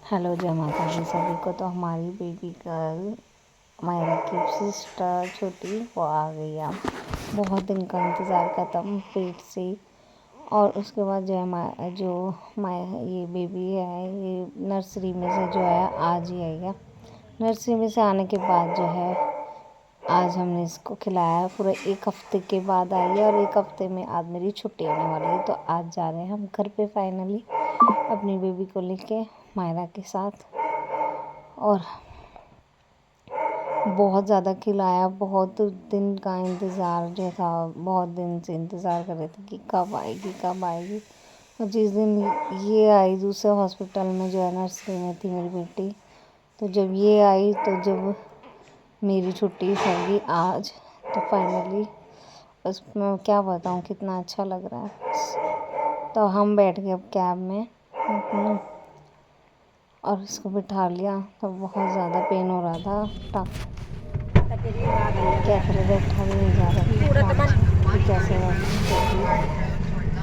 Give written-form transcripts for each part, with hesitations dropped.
Hello जय माता दी सभी को। तो हमारी बेबी गर्ल मायरा की सिस्टर छोटी वो आ गई। अब बहुत दिन का इंतज़ार खत्म पेट से। और उसके बाद ये बेबी है ये नर्सरी में से जो है आज ही आई है। नर्सरी में से आने के बाद जो है आज हमने इसको खिलाया। पूरे एक हफ्ते के बाद आई है और एक हफ्ते में आज मेरी छुट्टी होने वाली है। तो आज जा रहे हैं हम घर पे फाइनली अपनी बेबी को लेके मायरा के साथ। और बहुत ज़्यादा खिलाया। बहुत दिन का इंतज़ार जो था, बहुत दिन से इंतज़ार कर रहे थे कि कब आएगी कब आएगी। और जिस दिन ये आई दूसरे हॉस्पिटल में जो है नर्सरी में थी मेरी बेटी, तो जब ये आई तो जब मेरी छुट्टी होगी आज तो फाइनली उसमें क्या बताऊँ कितना अच्छा लग रहा है। तो हम बैठ गए अब कैब में और इसको बिठा लिया। तो बहुत ज़्यादा पेन हो रहा था। कैसे बैठा भी नहीं जा रहा था कि कैसे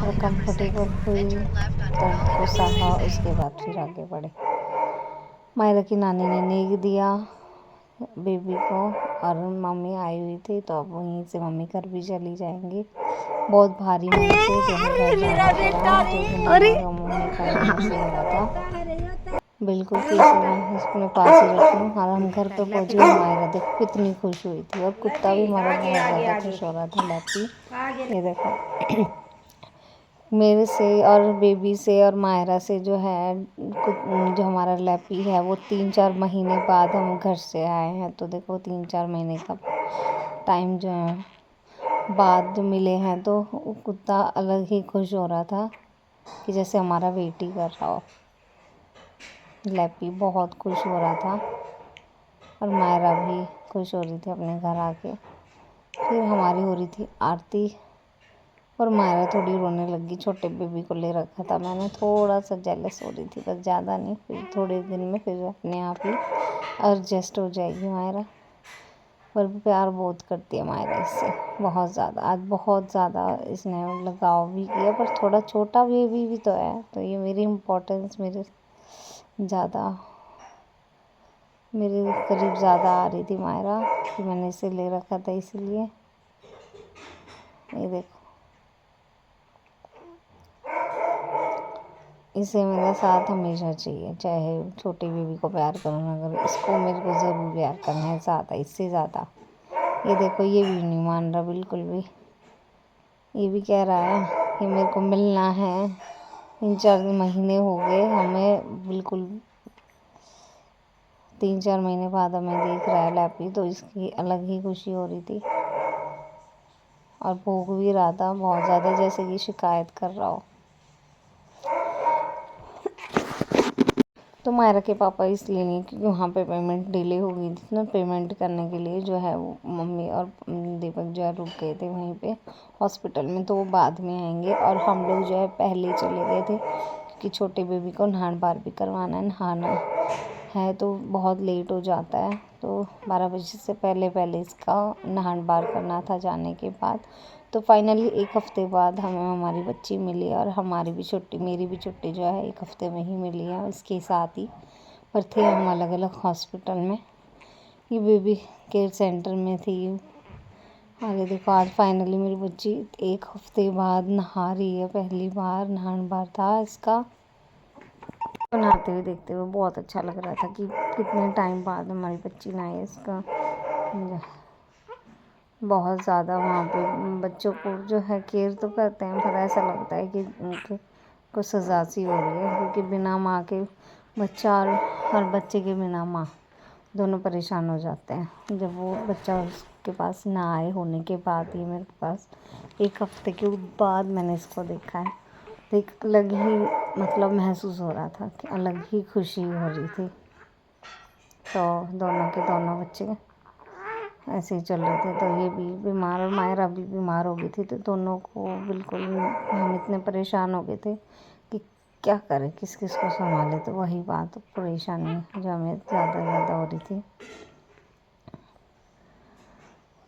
और कंफर्टेबल हुई दर्द को सहा। उसके बाद फिर आगे बढ़े। मायरा की नानी ने नेक दिया बेबी को और मम्मी आई हुई थी, तो अब वहीं से मम्मी घर भी चली जाएंगी। बहुत भारी मन से जो है घर जाना पड़ा, जो मम्मी का ऐसे हो रहा था बिल्कुल कि मैं इसको पास ही रखूँ। और हम घर पे पहुँचे। मायरा देखो कितनी खुश हुई थी और कुत्ता भी हमारा बहुत ज़्यादा खुश हो रहा था लैपी। ये देखो मेरे से और बेबी से और मायरा से जो है जो हमारा लैपी है वो 3-4 महीने बाद हम घर से आए हैं। तो देखो 3-4 महीने का टाइम जो है बाद मिले हैं। तो कुत्ता अलग ही खुश हो रहा था कि जैसे हमारा वेट ही कर रहा हो। लैपी बहुत खुश हो रहा था और मायरा भी खुश हो रही थी अपने घर आके। फिर हमारी हो रही थी आरती और मायरा थोड़ी रोने लगी। छोटे बेबी को ले रखा था मैंने, थोड़ा सा जेलस हो रही थी बस, ज़्यादा नहीं। फिर थोड़े दिन में फिर अपने आप ही एडजस्ट हो जाएगी मायरा। पर प्यार बहुत करती है मायरा इससे, बहुत ज़्यादा। आज बहुत ज़्यादा इसने लगाव भी किया। पर थोड़ा छोटा बेबी भी तो है, तो ये मेरी इम्पोर्टेंस मेरे करीब ज़्यादा आ रही थी मायरा कि मैंने इसे ले रखा था इसलिए। ये देखो इसे मेरा साथ हमेशा चाहिए, चाहे छोटी बेबी को प्यार करूँ ना करूँ, इसको मेरे को ज़रूर प्यार करना है साथ है इससे ज़्यादा। ये देखो ये भी नहीं मान रहा बिल्कुल भी। ये भी कह रहा है कि मेरे को मिलना है। 3-4 महीने हो गए हमें, बिल्कुल 3-4 महीने बाद हमें देख रहा है लैपी, तो इसकी अलग ही खुशी हो रही थी। और भूख भी रहा था बहुत ज़्यादा, जैसे कि शिकायत कर रहा हो। तो मायरा के पापा इसलिए नहीं, क्योंकि वहाँ पे पेमेंट डिले हो गई थी ना। पेमेंट करने के लिए जो है वो मम्मी और दीपक जो है रुक गए थे वहीं पे हॉस्पिटल में, तो वो बाद में आएंगे। और हम लोग जो है पहले चले गए थे क्योंकि छोटे बेबी को नहान बार भी करवाना है। नहाना है तो बहुत लेट हो जाता है, तो 12 बजे से पहले पहले इसका नहान बार करना था जाने के बाद। तो फाइनली एक हफ़्ते बाद हमें हमारी बच्ची मिली और हमारी भी छुट्टी, मेरी भी छुट्टी जो है एक हफ़्ते में ही मिली है इसके साथ ही। पर थे हम अलग अलग हॉस्पिटल में। ये बेबी केयर सेंटर में थी। और ये देखो आज फाइनली मेरी बच्ची एक हफ़्ते बाद नहा रही है। पहली बार नहान बार था इसका। नहाते हुए देखते हुए बहुत अच्छा लग रहा था कि कितने टाइम बाद हमारी बच्ची नहाई। इसका बहुत ज़्यादा वहाँ पे बच्चों को जो है केयर तो करते हैं, पर ऐसा लगता है कि उनके को सज़ा सी हो रही है, क्योंकि बिना माँ के बच्चा और बच्चे के बिना माँ दोनों परेशान हो जाते हैं। जब वो बच्चा उसके पास ना आए होने के बाद ही मेरे पास एक हफ़्ते के बाद मैंने इसको देखा है, तो एक अलग ही मतलब महसूस हो रहा था कि अलग ही खुशी हो रही थी। तो दोनों के दोनों बच्चे ऐसे ही चल रहे थे। तो ये भी बीमार और मायरा भी बीमार हो गई थी। तो दोनों को बिल्कुल हम इतने परेशान हो गए थे कि क्या करें, किस किस को संभाले। तो वही बात परेशानी जो हमें ज़्यादा हो रही थी।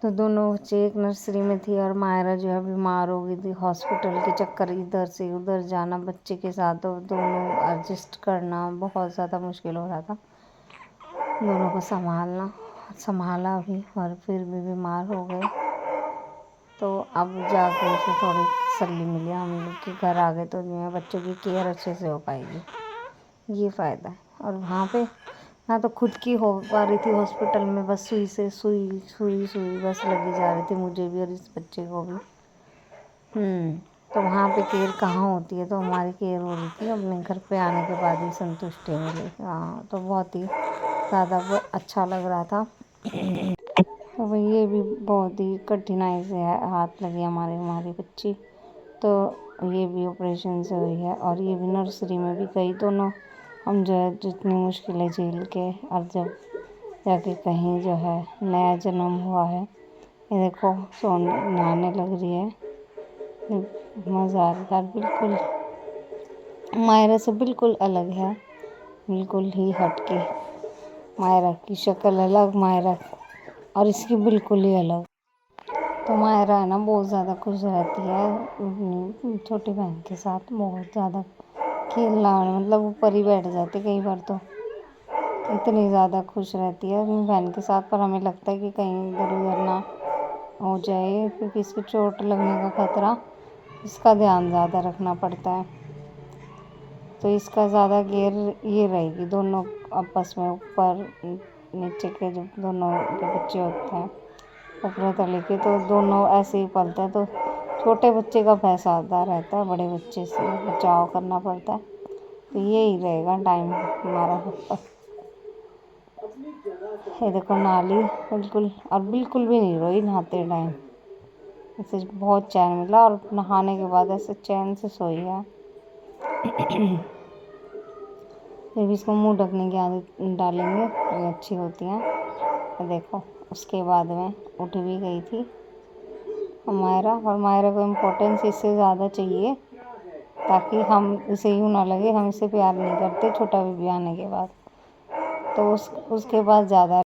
तो दोनों बच्चे एक नर्सरी में थी और मायरा जो है बीमार हो गई थी। हॉस्पिटल के चक्कर इधर से उधर जाना बच्चे के साथ, तो दोनों एडजस्ट करना बहुत ज़्यादा मुश्किल हो रहा था। दोनों को संभाला भी और फिर भी बीमार हो गए। तो अब जाके उसे थोड़ी तसल्ली मिली, हम लोग के घर आ गए तो बच्चों की केयर अच्छे से हो पाएगी, ये फ़ायदा है। और वहाँ पे ना तो खुद की हो पा रही थी हॉस्पिटल में, बस सुई से सुई बस लगी जा रही थी मुझे भी और इस बच्चे को भी। तो वहाँ पे केयर कहाँ होती है, तो हमारी केयर हो रही थी। अपने घर पे आने के बाद ही संतुष्टि मिली। हाँ, तो बहुत ही ज़्यादा अच्छा लग रहा था। तो भाई ये भी बहुत ही कठिनाई से हाथ लगी हमारी बच्ची, तो ये भी ऑपरेशन से हुई है और ये भी नर्सरी में भी गई। दोनों हम जो है जितनी मुश्किलें झेल के और जब जाके कहीं जो है नया जन्म हुआ है, ये देखो सोने नहाने लग रही है, मज़ा आ रहा है। बिल्कुल मायरा से बिल्कुल अलग है, बिल्कुल ही हटके। मायरा की शक्ल अलग, मायरा और इसकी बिल्कुल ही अलग। तो मायरा है ना बहुत ज़्यादा खुश रहती है अपनी छोटी बहन के साथ, बहुत ज़्यादा खेलना, मतलब ऊपर ही बैठ जाती कई बार, तो इतनी ज़्यादा खुश रहती है अपनी बहन के साथ। पर हमें लगता है कि कहीं इधर उधर ना हो जाए, क्योंकि इसको चोट लगने का खतरा, इसका ध्यान ज़्यादा रखना पड़ता है। तो इसका ज़्यादा केयर ये रहेगी, दोनों आपस में ऊपर नीचे के जो दोनों के बच्चे होते हैं ऊपर तले के, तो दोनों ऐसे ही पलते हैं। तो छोटे बच्चे का भैंस आता रहता है, बड़े बच्चे से बचाव करना पड़ता है। तो यही रहेगा टाइम हमारा। ये देखो नाली बिल्कुल, और बिल्कुल भी नहीं रोई नहाते टाइम, इसे बहुत चैन मिला और नहाने के बाद ऐसे चैन से सोई है। फिर भी इसको मुंह ढकने की आदत डालेंगे, ये अच्छी होती हैं। तो देखो उसके बाद में उठ भी गई थी मायरा, और मायरा को इम्पोर्टेंस इससे ज़्यादा चाहिए, ताकि हम इसे यूँ ना लगे हम इसे प्यार नहीं करते छोटा बेबी आने के बाद, तो उसके बाद ज़्यादा